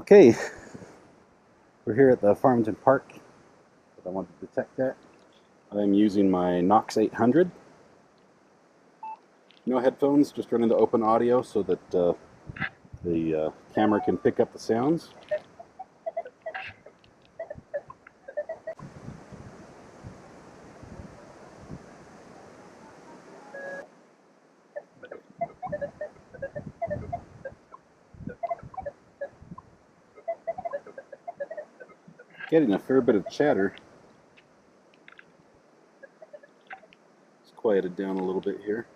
Okay, we're here at the Farmington Park that I want to detect that. I'm using my Knox 800. No headphones, just running the open audio so that the camera can pick up the sounds. Getting a fair bit of chatter. It's quieted down a little bit here.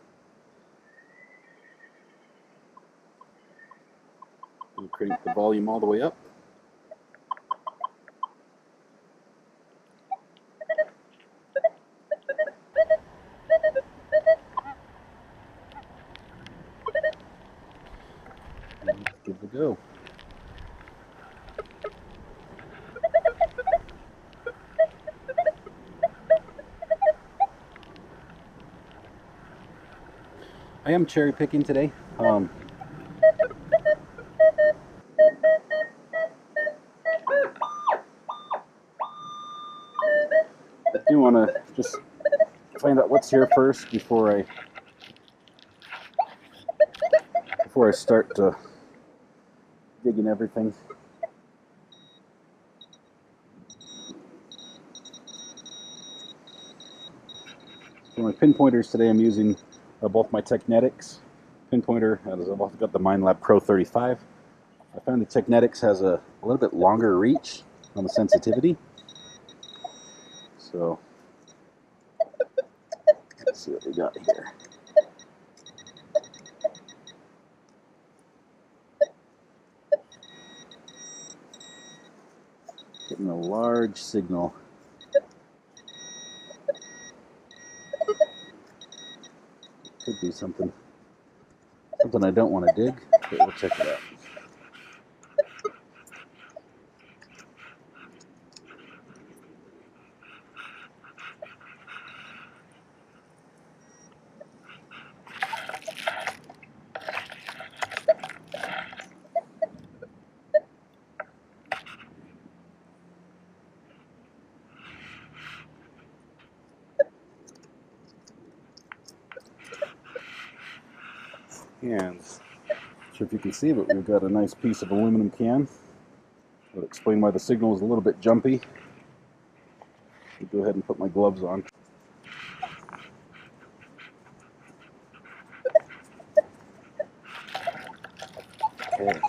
I'll crank the volume all the way up. Let's give it a go. I am cherry picking today. I do want to just find out what's here first before I start digging everything. For my pinpointers today, I'm using both my Technetics pinpointer. I've also got the MindLab Pro 35. I found the Technetics has a little bit longer reach on the sensitivity. So let's see what we got here. Getting a large signal. Could be something I don't want to dig, but we'll check it out. And not sure if you can see, but we've got a nice piece of aluminum can. That'll explain why the signal is a little bit jumpy. I'll go ahead and put my gloves on. Okay.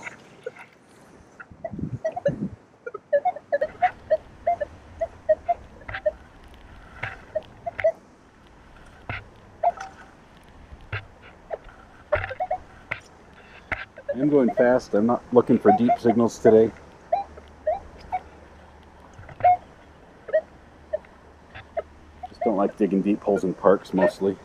I'm going fast. I'm not looking for deep signals today. Just don't like digging deep holes in parks mostly.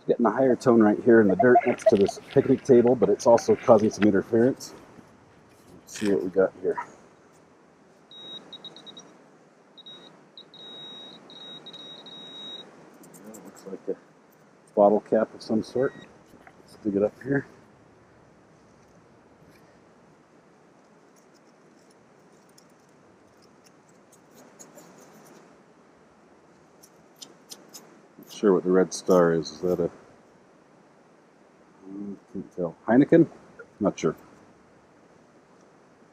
Getting a higher tone right here in the dirt next to this picnic table, but it's also causing some interference. Let's see what we got here. It looks like a bottle cap of some sort. Let's dig it up here. Not sure what the red star is. Is that a... Can't tell. Heineken? Not sure.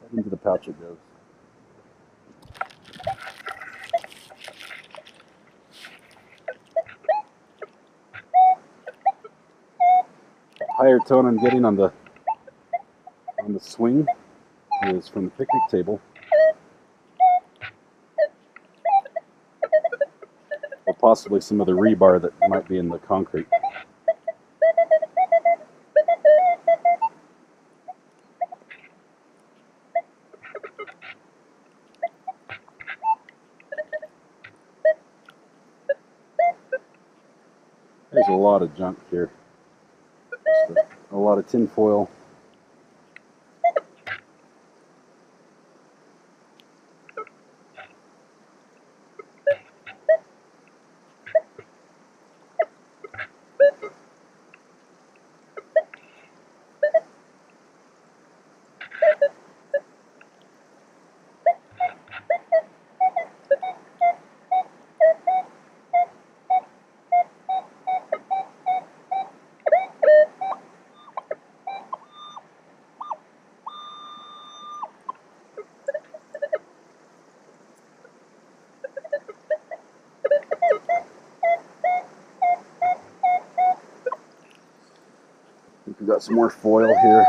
Right into the pouch it goes. Higher tone I'm getting on the swing is from the picnic table. We'll possibly some of the rebar that might be in the concrete. There's a lot of junk here. Just a lot of tin foil. We've got some more foil here.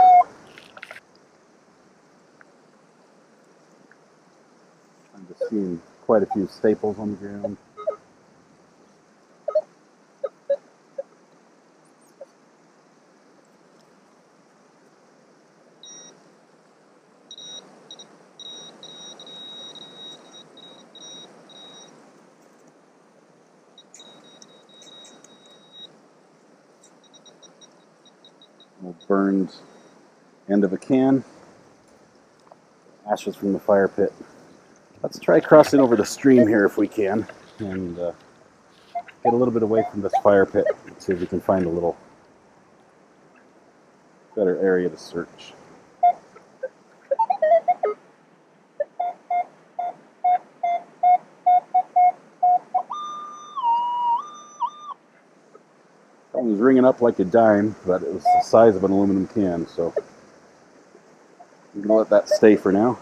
I'm just seeing quite a few staples on the ground. Burned end of a can. Ashes from the fire pit. Let's try crossing over the stream here if we can, and get a little bit away from this fire pit and see if we can find a little better area to search. That one was ringing up like a dime, but it was the size of an aluminum can, so I'm going to let that stay for now.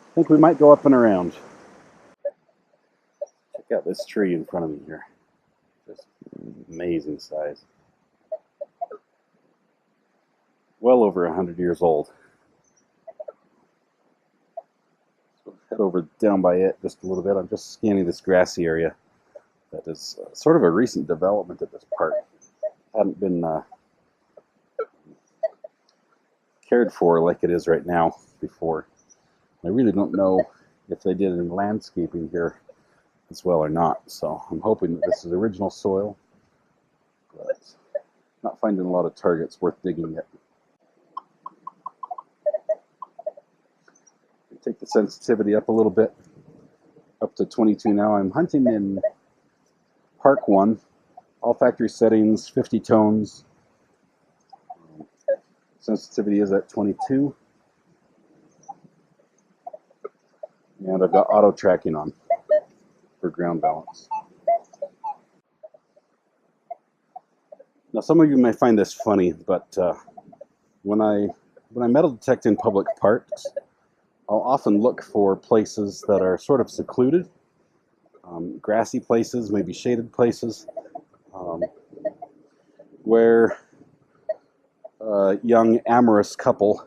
I think we might go up and around. Check out this tree in front of me here. Just amazing size. Well over 100 years old. So head over down by it just a little bit. I'm just scanning this grassy area. That is sort of a recent development at this park. Hadn't been cared for like it is right now before. I really don't know if they did any landscaping here as well or not, so I'm hoping that this is original soil, but not finding a lot of targets worth digging yet. Take the sensitivity up a little bit, up to 22 now. I'm hunting in Park 1, all factory settings, 50 tones. Sensitivity is at 22. And I've got auto tracking on for ground balance. Now, some of you may find this funny, but when I metal detect in public parks, I'll often look for places that are sort of secluded, grassy places, maybe shaded places, where a young amorous couple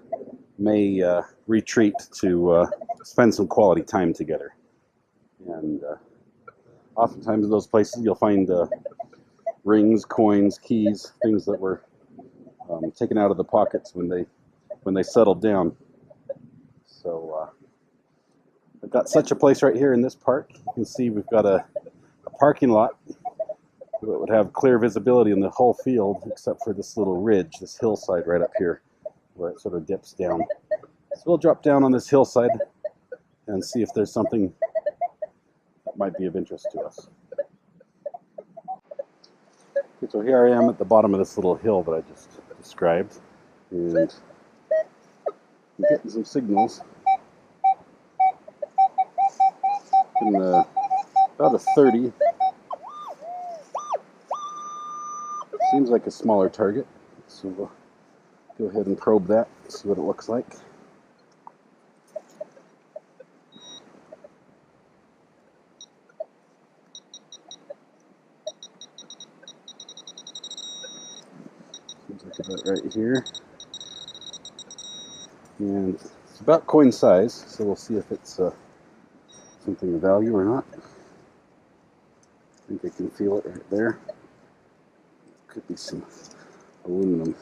may retreat to spend some quality time together. And oftentimes in those places you'll find rings, coins, keys, things that were taken out of the pockets when they settled down. So I've got such a place right here in this park. You can see we've got a parking lot that would have clear visibility in the whole field except for this little ridge, this hillside right up here where it sort of dips down. So we'll drop down on this hillside and see if there's something that might be of interest to us. Okay, so here I am at the bottom of this little hill that I just described, and I'm getting some signals. in about a 30. Seems like a smaller target, so we'll go ahead and probe that, see what it looks like. Seems like about right here. And it's about coin size, so we'll see if it's something of value or not. I think I can feel it right there. Could be some aluminum.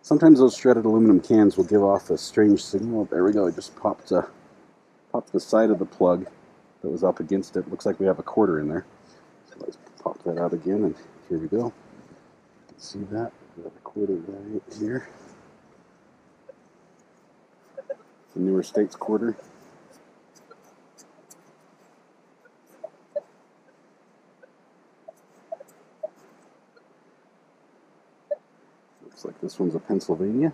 Sometimes those shredded aluminum cans will give off a strange signal. There we go. I just popped the side of the plug that was up against it. Looks like we have a quarter in there. So let's pop that out again, and here we go. See that? We have a quarter right here. The Newer States quarter. Looks like this one's a Pennsylvania.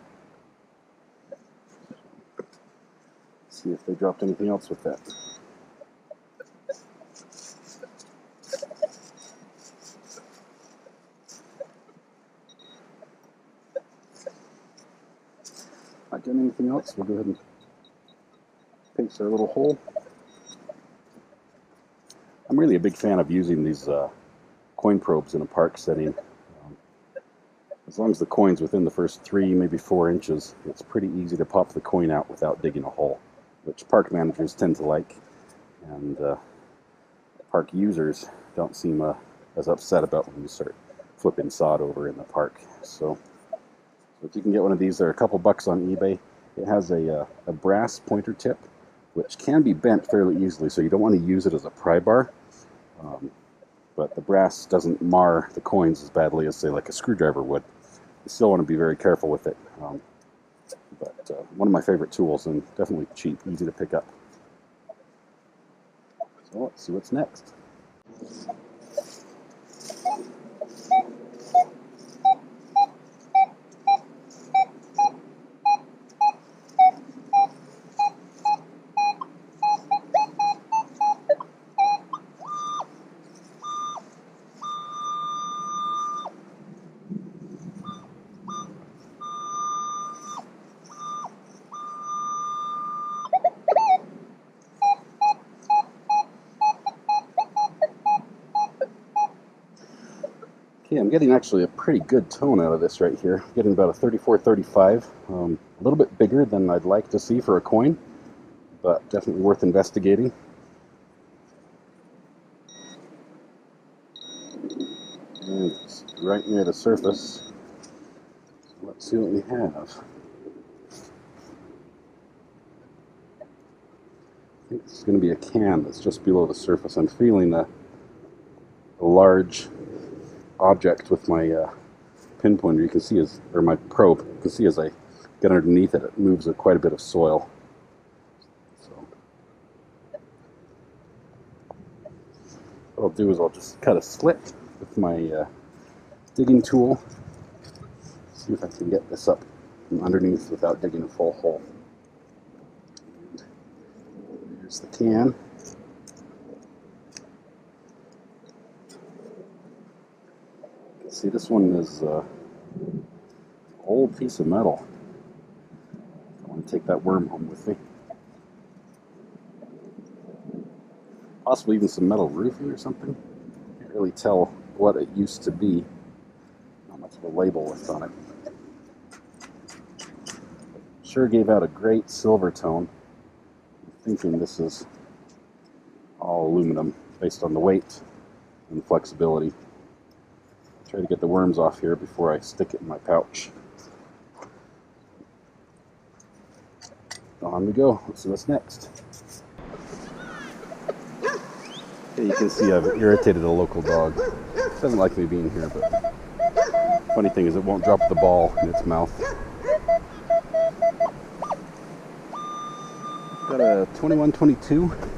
See if they dropped anything else with that. Not getting anything else. We'll go ahead and paste our little hole. I'm really a big fan of using these coin probes in a park setting. As long as the coin's within the first 3, maybe 4 inches, it's pretty easy to pop the coin out without digging a hole, which park managers tend to like, and park users don't seem as upset about when you start flipping sod over in the park. So if you can get one of these, they're a couple bucks on eBay. It has a brass pointer tip, which can be bent fairly easily, so you don't want to use it as a pry bar. But the brass doesn't mar the coins as badly as, say, like a screwdriver would. You still want to be very careful with it. But one of my favorite tools, and definitely cheap, easy to pick up. So let's see what's next. Okay, I'm getting actually a pretty good tone out of this right here. I'm getting about a 34-35, a little bit bigger than I'd like to see for a coin, but definitely worth investigating. And it's right near the surface. So let's see what we have. I think this is going to be a can that's just below the surface. I'm feeling a large object with my pin pointer. You can see or my probe, you can see as I get underneath it, it moves quite a bit of soil. So what I'll do is I'll just cut a slit with my digging tool. See if I can get this up from underneath without digging a full hole. And here's the can. See, this one is an old piece of metal. I want to take that worm home with me. Possibly even some metal roofing or something. Can't really tell what it used to be. Not much of a label left on it. Sure gave out a great silver tone. I'm thinking this is all aluminum based on the weight and the flexibility. Try to get the worms off here before I stick it in my pouch. On we go. Let's see what's next. Okay, you can see I've irritated a local dog. It doesn't like me being here, but funny thing is it won't drop the ball in its mouth. Got a 21-22.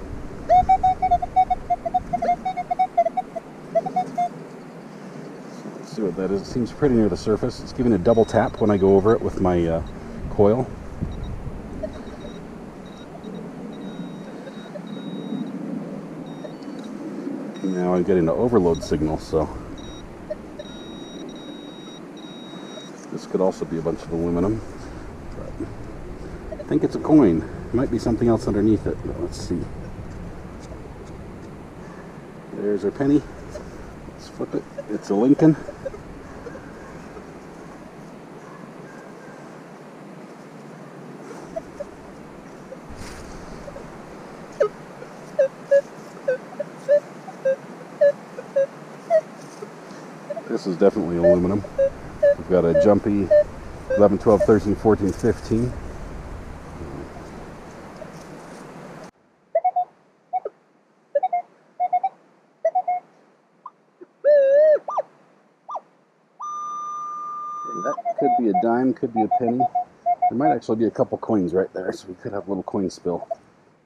See what that is. It seems pretty near the surface. It's giving a double tap when I go over it with my coil. Now I'm getting an overload signal, so this could also be a bunch of aluminum. But I think it's a coin. Might be something else underneath it, but let's see. There's our penny. Let's flip it. It's a Lincoln. This is definitely aluminum. We've got a jumpy 11, 12, 13, 14, 15. That could be a dime, could be a penny. There might actually be a couple coins right there, so we could have a little coin spill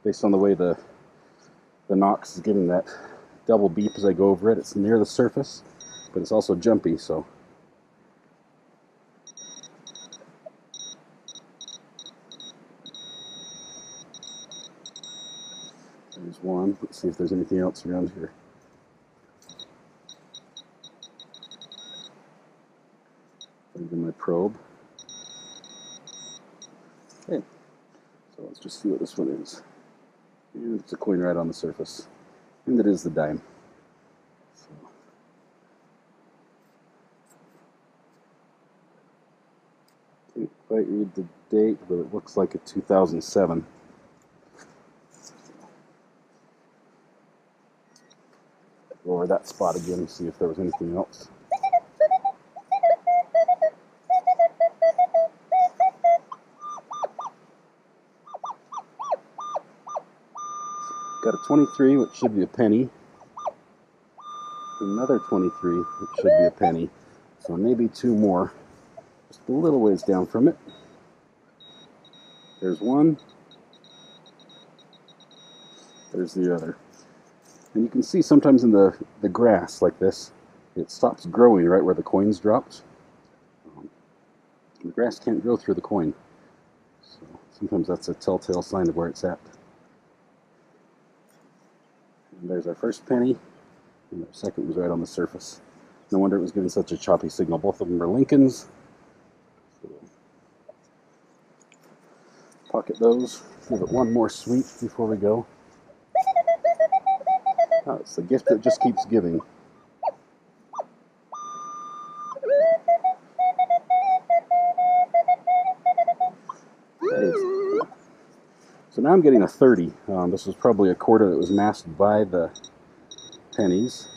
based on the way the Knox is giving that double beep as I go over it. It's near the surface, but it's also jumpy, so. There's one. Let's see if there's anything else around here. Even my probe. Okay, so let's just see what this one is. And it's a coin right on the surface. And it is the dime. So. Can't quite read the date, but it looks like a 2007. Go over that spot again and see if there was anything else. Got a 23, which should be a penny. Another 23, which should be a penny. So maybe two more. Just a little ways down from it. There's one. There's the other. And you can see sometimes in the grass like this, it stops growing right where the coin's dropped. The grass can't grow through the coin. So sometimes that's a telltale sign of where it's at. And there's our first penny, and our second was right on the surface. No wonder it was giving such a choppy signal. Both of them are Lincolns. So pocket those. Give it one more sweep before we go. Oh, it's the gift that just keeps giving. So now I'm getting a 30. This was probably a quarter that was masked by the pennies.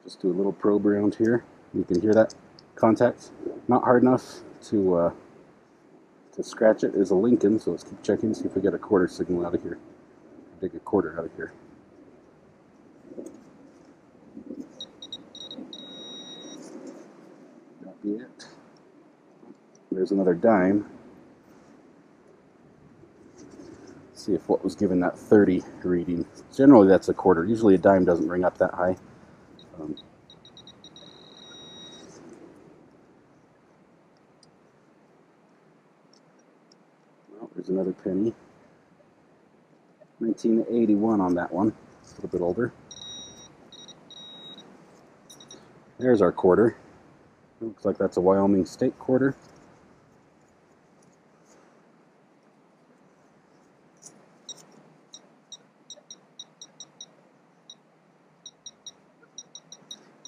Just do a little probe around here. You can hear that contact. Not hard enough to scratch it. It is a Lincoln, so let's keep checking, see if we get a quarter signal out of here. Dig a quarter out of here. That'll be it. There's another dime. See if what was given that 30 reading. Generally that's a quarter. Usually a dime doesn't ring up that high. Well, there's another penny. 1981 on that one. A little bit older. There's our quarter. Looks like that's a Wyoming state quarter.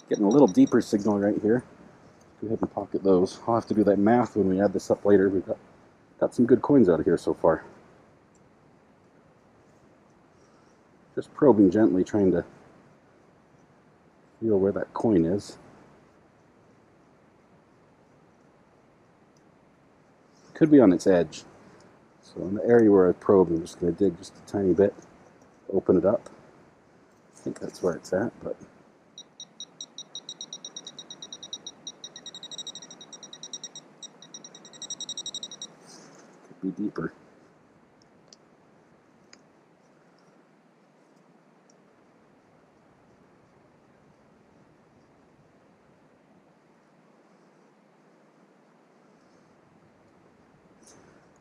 Getting a little deeper signal right here. Go ahead and pocket those. I'll have to do that math when we add this up later. We've got some good coins out of here so far. Just probing gently, trying to feel where that coin is. Could be on its edge. So in the area where I probe, I'm just going to dig just a tiny bit, open it up. I think that's where it's at, but could be deeper.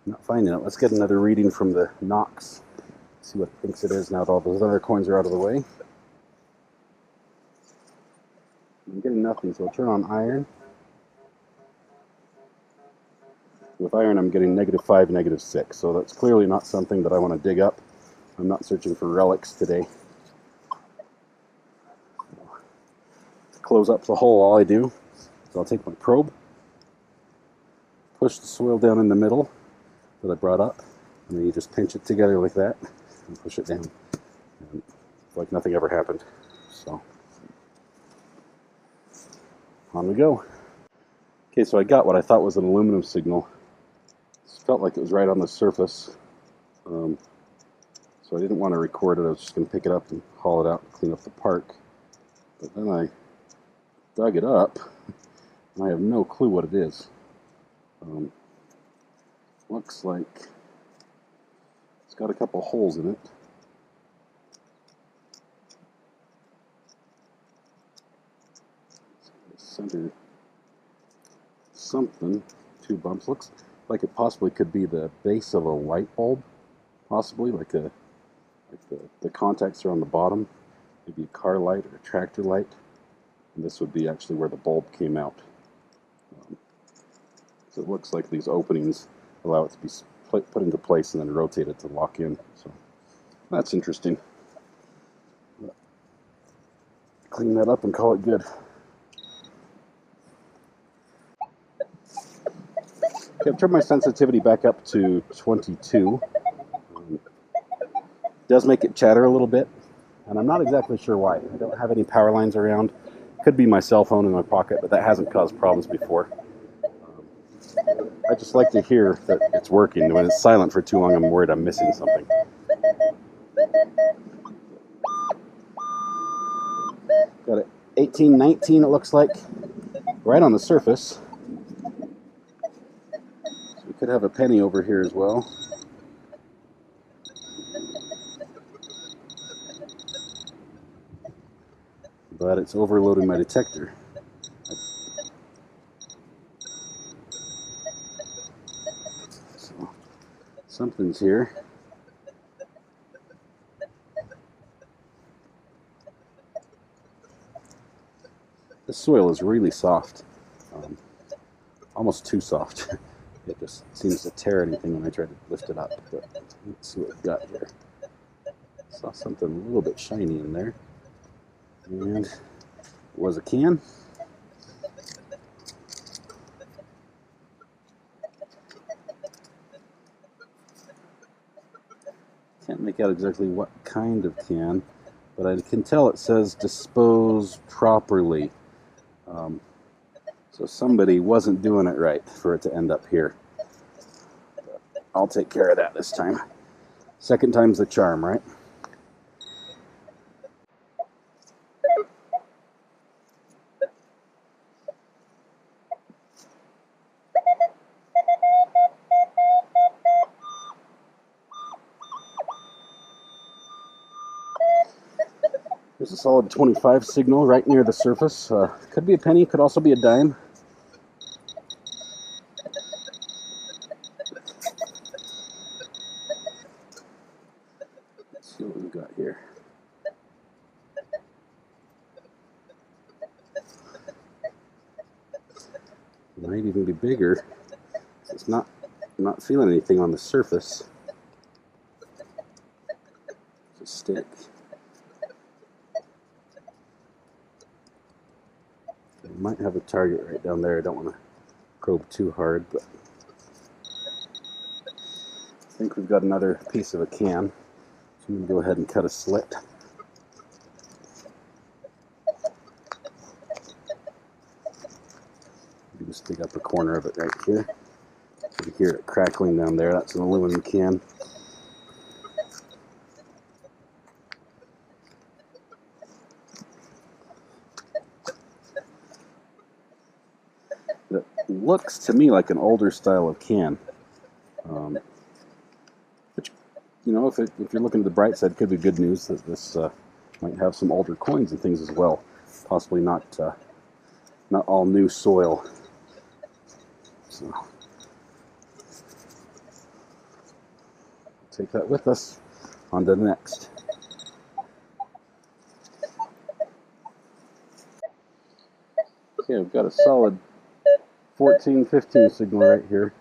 Not finding it. Let's get another reading from the Knox. See what it thinks it is now that all those other coins are out of the way. I'm getting nothing, so I'll turn on iron. With iron, I'm getting -5, -6, so that's clearly not something that I want to dig up. I'm not searching for relics today. To close up the hole, all I do is I'll take my probe, push the soil down in the middle that I brought up, and then you just pinch it together like that and push it down. And it's like nothing ever happened. So, on we go. Okay, so I got what I thought was an aluminum signal. It felt like it was right on the surface. So I didn't want to record it. I was just going to pick it up and haul it out and clean up the park. But then I dug it up, and I have no clue what it is. Looks like it's got a couple holes in it. Center something, 2 bumps. Looks like it possibly could be the base of a light bulb, possibly like the contacts are on the bottom, maybe a car light or a tractor light, and this would be actually where the bulb came out. So it looks like these openings allow it to be put into place and then rotated to lock in. So that's interesting. Clean that up and call it good. Okay, I've turned my sensitivity back up to 22. It does make it chatter a little bit, and I'm not exactly sure why. I don't have any power lines around. Could be my cell phone in my pocket, but that hasn't caused problems before. I just like to hear that it's working. When it's silent for too long, I'm worried I'm missing something. Got it 18, 19, it looks like, right on the surface. So we could have a penny over here as well. But it's overloading my detector. So something's here. The soil is really soft, almost too soft. It just seems to tear anything when I try to lift it up. But let's see what we've got here. Saw something a little bit shiny in there, and it was a can. Can't make out exactly what kind of can, but I can tell it says dispose properly. So somebody wasn't doing it right for it to end up here. But I'll take care of that this time. Second time's the charm, right? There's a solid 25 signal right near the surface. Could be a penny, could also be a dime. Let's see what we've got here. Might even be bigger. It's not, I'm not feeling anything on the surface. It's a stick. I might have a target right down there. I don't want to probe too hard, but I think we've got another piece of a can. So I'm going to go ahead and cut a slit. You just dig up a corner of it right here. You can hear it crackling down there. That's an aluminum can. It looks to me like an older style of can. Which, you know, if you're looking at the bright side, could be good news that this might have some older coins and things as well. Possibly not all new soil. So take that with us on to the next. Okay, I've got a solid 14-15 signal right here.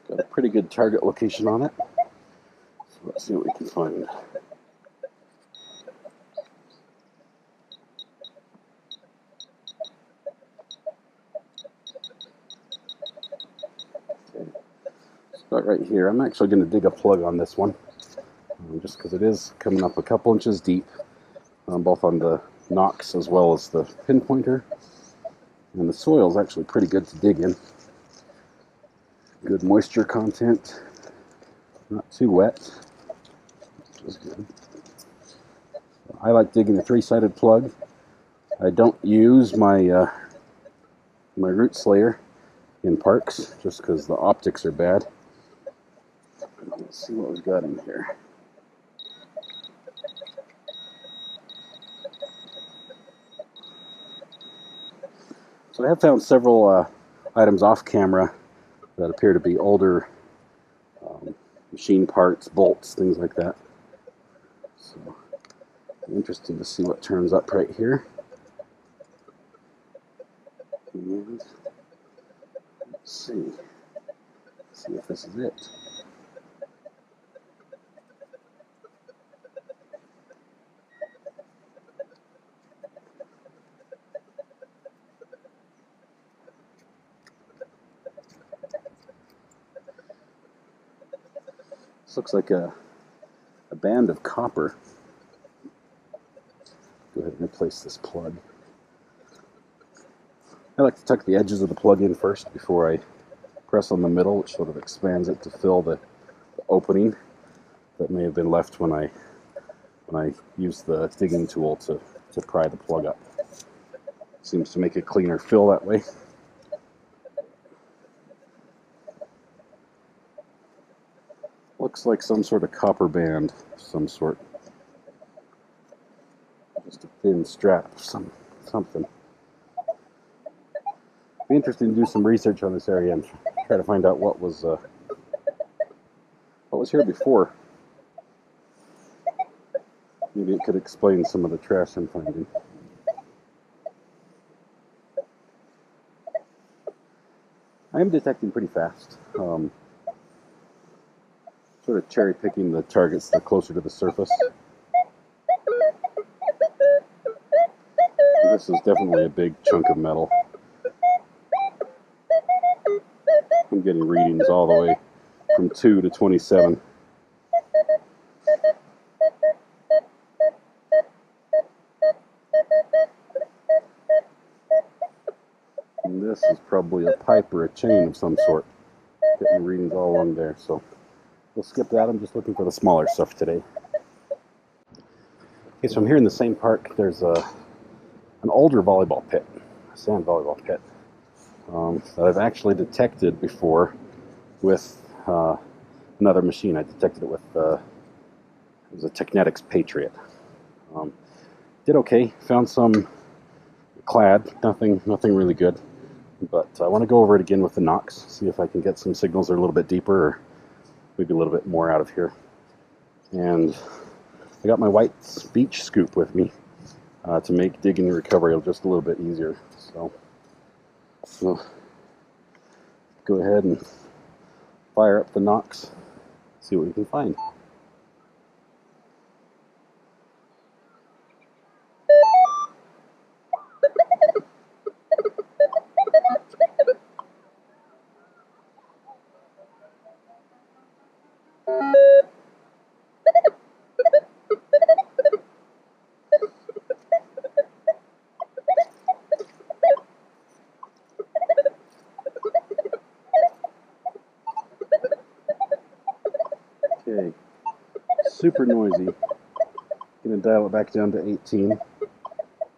Got a pretty good target location on it. So let's see what we can find. Okay, start right here. I'm actually going to dig a plug on this one, just because it is coming up a couple inches deep, both on the nocks as well as the pinpointer. And the soil is actually pretty good to dig in. Good moisture content, not too wet, which is good. I like digging a 3-sided plug. I don't use my my root slayer in parks just because the optics are bad. Let's see what we've got in here. So I have found several items off camera that appear to be older machine parts, bolts, things like that. So I'm interested to see what turns up right here. And let's see if this is it. This looks like a band of copper. Go ahead and replace this plug. I like to tuck the edges of the plug in first before I press on the middle, which sort of expands it to fill the opening that may have been left when I used the digging tool to pry the plug up. Seems to make a cleaner fill that way. Looks like some sort of copper band of some sort. Just a thin strap, something. Be interesting to do some research on this area and try to find out what was here before. Maybe it could explain some of the trash I'm finding. I am detecting pretty fast. Sort of cherry picking the targets that are closer to the surface. This is definitely a big chunk of metal. I'm getting readings all the way from 2 to 27. And this is probably a pipe or a chain of some sort. Getting readings all along there, so we'll skip that. I'm just looking for the smaller stuff today. Okay, so I'm here in the same park. There's an older volleyball pit, a sand volleyball pit, that I've actually detected before with another machine. I detected it with it was a Technetics Patriot. Did okay. Found some Clad. Nothing really good. But I want to go over it again with the nocks. See if I can get some signals that are a little bit deeper, or maybe a little bit more out of here. And I got my white beach scoop with me to make digging and recovery just a little bit easier. So we'll go ahead and fire up the nocks, see what we can find. Okay, super noisy. Gonna dial it back down to 18.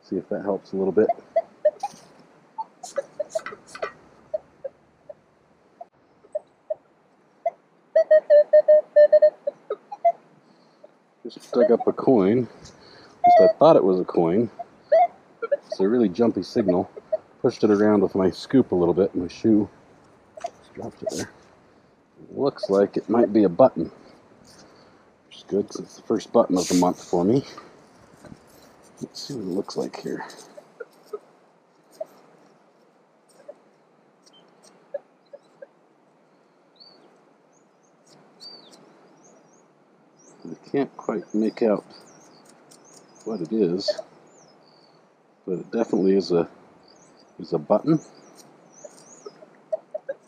See if that helps a little bit. Just dug up a coin. At least I thought it was a coin. It's a really jumpy signal. pushed it around with my scoop a little bit. My shoe just dropped it there. It looks like it might be a button, which is good because it's the first button of the month for me. Let's see what it looks like here. I can't quite make out what it is, but it definitely is a button.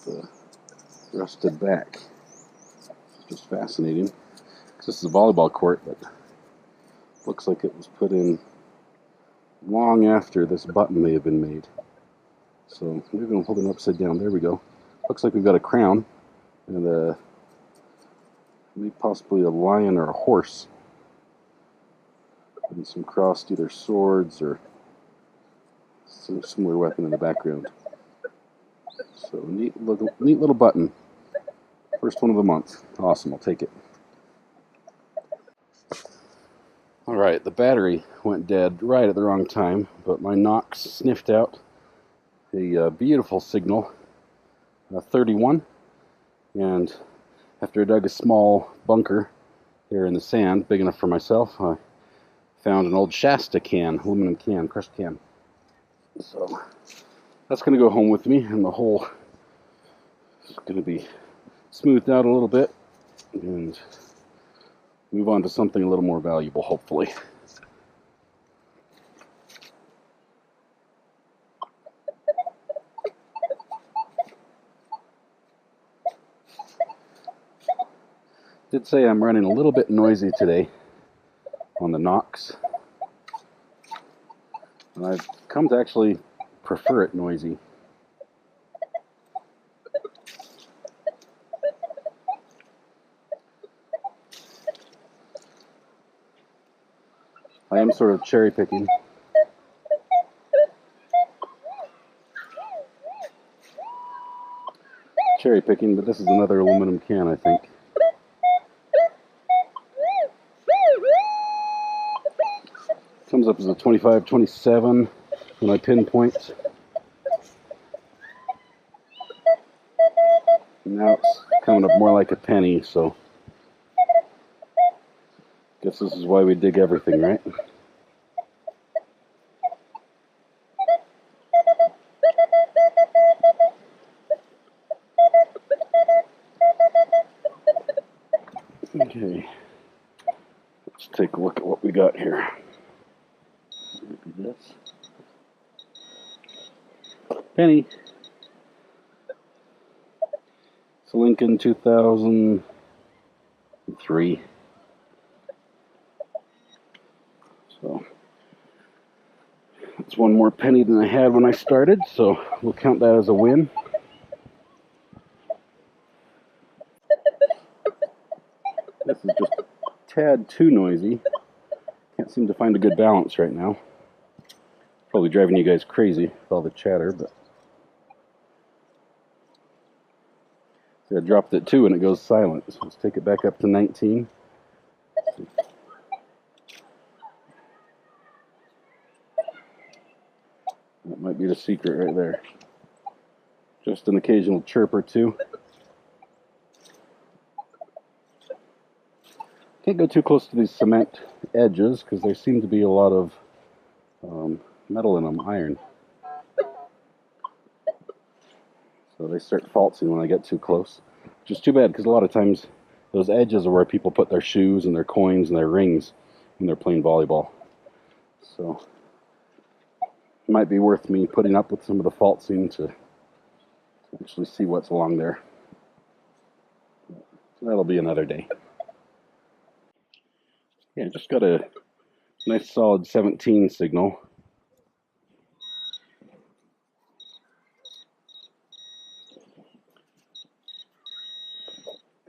The rusted back. It's just fascinating. This is a volleyball court, but looks like it was put in long after this button may have been made. So maybe I'm holding it upside down. There we go. Looks like we've got a crown and maybe possibly a lion or a horse, and some crossed either swords or some similar weapon in the background. So neat little button. First one of the month. Awesome, I'll take it. Alright, the battery went dead right at the wrong time, but my Knox sniffed out a beautiful signal, 31, and after I dug a small bunker here in the sand, big enough for myself, I found an old Shasta can, aluminum can, crushed can. So that's going to go home with me, and the hole is going to be smoothed out a little bit and move on to something a little more valuable, hopefully. Did say I'm running a little bit noisy today on the Knox, and I've come to actually prefer it noisy. I am sort of cherry picking. But this is another aluminum can, I think. Comes up as a 25, 27 when I pinpoint. Now it's coming up more like a penny, so guess this is why we dig everything, right? Okay, let's take a look at what we got here. Maybe this. Penny. It's a Lincoln 2003. So it's one more penny than I had when I started, so we'll count that as a win. This is just a tad too noisy. Can't seem to find a good balance right now. Probably driving you guys crazy with all the chatter, but see, I dropped it too and it goes silent. So let's take it back up to 19. That might be the secret right there. Just an occasional chirp or two. Can't go too close to these cement edges because there seem to be a lot of metal in them, iron. So they start faulting when I get too close, which is too bad because a lot of times those edges are where people put their shoes and their coins and their rings when they're playing volleyball. So it might be worth me putting up with some of the faulting to actually see what's along there. So that'll be another day. Yeah, just got a nice solid 17 signal.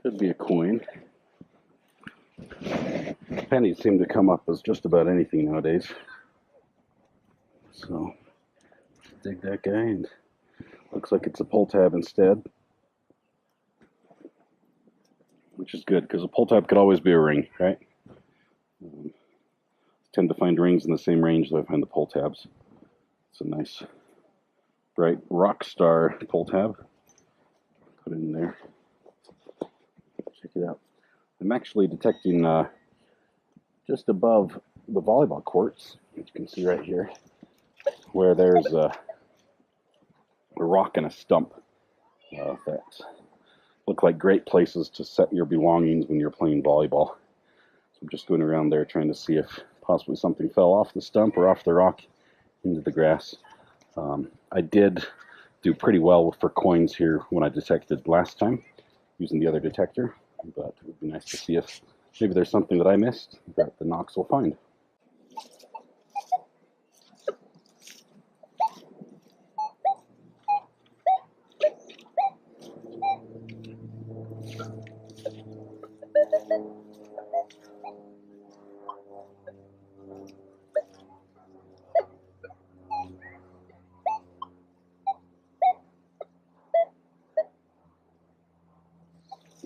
Could be a coin. Pennies seem to come up as just about anything nowadays. So, dig that guy, and looks like it's a pull tab instead. Which is good, because a pull tab could always be a ring, right? I tend to find rings in the same range that I find the pull tabs. It's a nice bright Rockstar pull tab. Put it in there. Check it out. I'm actually detecting just above the volleyball courts, as you can see right here, where there's a rock and a stump that look like great places to set your belongings when you're playing volleyball. So I'm just going around there trying to see if possibly something fell off the stump or off the rock into the grass. I did do pretty well for coins here when I detected last time using the other detector, but it would be nice to see if maybe there's something that I missed that the Knox will find.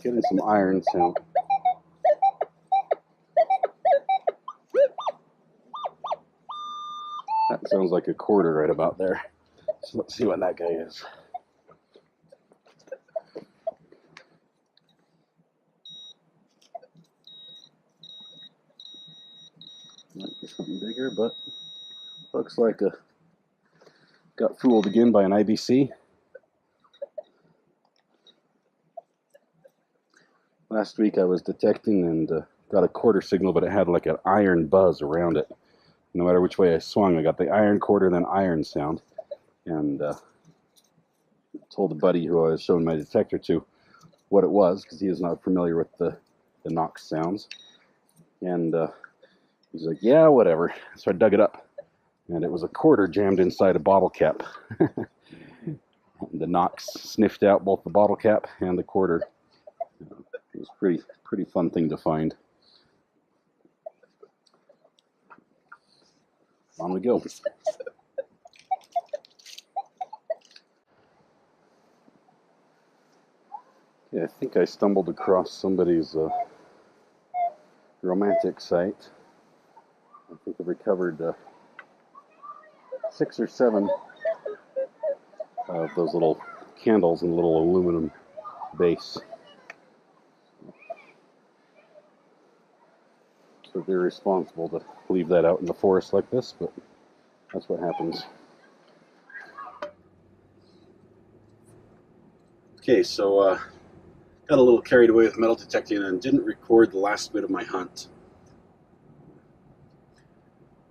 Getting some iron sound. That sounds like a quarter right about there. So let's see what that guy is. Might be something bigger, but looks like got fooled again by an IBC. Last week I was detecting and got a quarter signal, but it had like an iron buzz around it. No matter which way I swung, I got the iron quarter, then iron sound. And told a buddy who I was showing my detector to what it was, because he is not familiar with the Knox sounds. And he's like, yeah, whatever. So I dug it up, and it was a quarter jammed inside a bottle cap. The Knox sniffed out both the bottle cap and the quarter. It was pretty fun thing to find. On we go. Yeah, I think I stumbled across somebody's romantic site. I think I recovered 6 or 7 of those little candles in a little aluminum base. So they're irresponsible to leave that out in the forest like this, but that's what happens. Okay, so got a little carried away with metal detecting and didn't record the last bit of my hunt.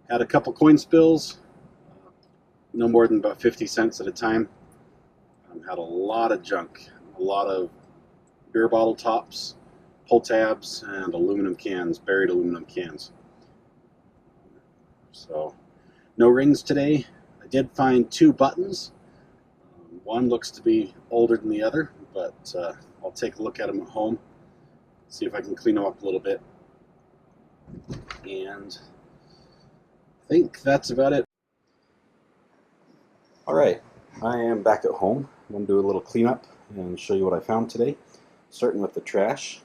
Had a couple coin spills, no more than about 50 cents at a time. Had a lot of junk, a lot of beer bottle tops, pull tabs, and aluminum cans, buried aluminum cans. So no rings today. I did find 2 buttons. One looks to be older than the other, but I'll take a look at them at home, see if I can clean them up a little bit. And I think that's about it. All right, I am back at home. I'm going to do a little cleanup and show you what I found today, starting with the trash.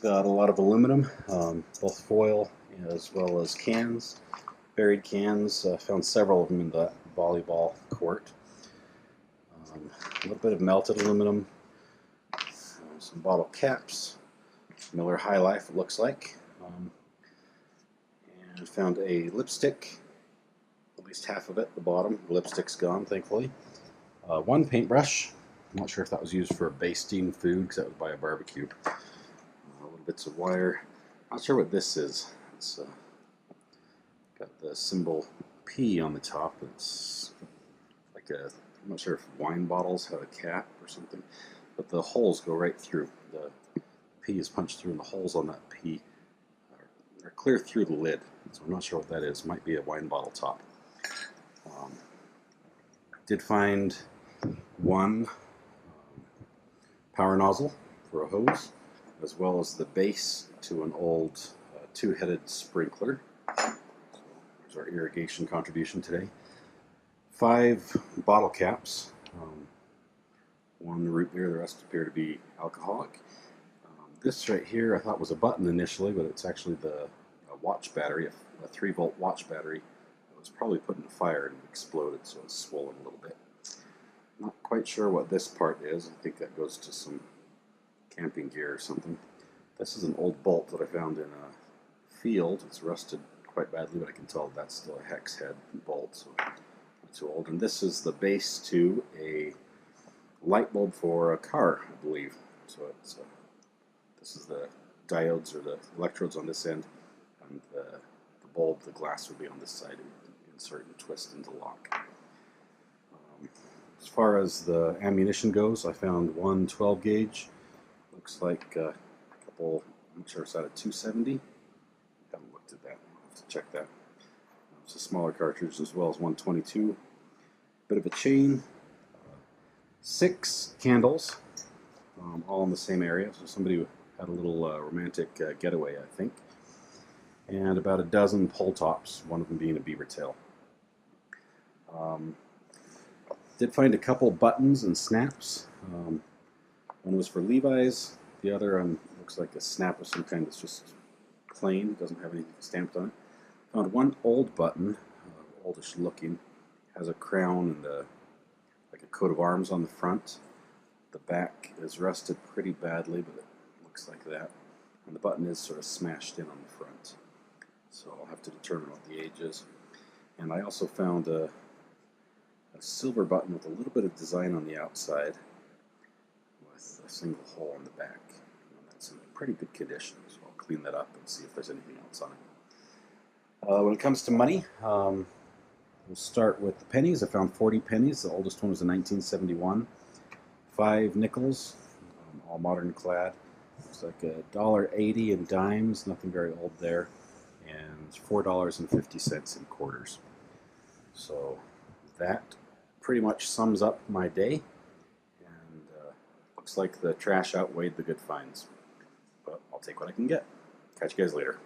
Got a lot of aluminum, both foil as well as cans, buried cans. Found several of them in the volleyball court. A little bit of melted aluminum, some bottle caps, Miller High Life it looks like, and found a lipstick, at least half of it at the bottom. The lipstick's gone, thankfully. 1 paintbrush. I'm not sure if that was used for basting food because that was by a barbecue. Little bits of wire. Not sure what this is. It's got the symbol P on the top. It's like a, I'm not sure if wine bottles have a cap or something, but the holes go right through. The P is punched through, and the holes on that P are clear through the lid. So I'm not sure what that is. Might be a wine bottle top. Did find 1 power nozzle for a hose, as well as the base to an old 2-headed sprinkler. So there's our irrigation contribution today. 5 bottle caps, 1 root beer, the rest appear to be alcoholic. This right here I thought was a button initially, but it's actually the watch battery, a 3-volt watch battery that was probably put in the fire and exploded, so it's swollen a little bit. Not quite sure what this part is. I think that goes to some camping gear or something. This is an old bolt that I found in a field. It's rusted quite badly, but I can tell that's still a hex head bolt, so not too old. And this is the base to a light bulb for a car, I believe. So it's this is the diodes or the electrodes on this end, and the bulb, the glass, would be on this side. Insert and twist into lock. As far as the ammunition goes, I found one 12 gauge. Looks like a couple, I'm not sure it's out of 270. I haven't looked at that. I'll have to check that. It's a smaller cartridge as well as 122. Bit of a chain. 6 candles, all in the same area. So somebody had a little romantic getaway, I think. And about a dozen pull tops, one of them being a beaver tail. Did find a couple buttons and snaps. One was for Levi's, the other looks like a snap of some kind that's just plain, doesn't have anything stamped on it. Found one old button, oldish looking, has a crown and like a coat of arms on the front. The back is rusted pretty badly, but it looks like that. And the button is sort of smashed in on the front. So I'll have to determine what the age is. And I also found a silver button with a little bit of design on the outside with a single hole in the back. And that's in pretty good condition, so I'll clean that up and see if there's anything else on it. When it comes to money, we'll start with the pennies. I found 40 pennies. The oldest one was in 1971. 5 nickels, all modern clad. Looks like $1.80 in dimes, nothing very old there, and $4.50 in quarters. So that pretty much sums up my day, and looks like the trash outweighed the good finds. But I'll take what I can get. Catch you guys later.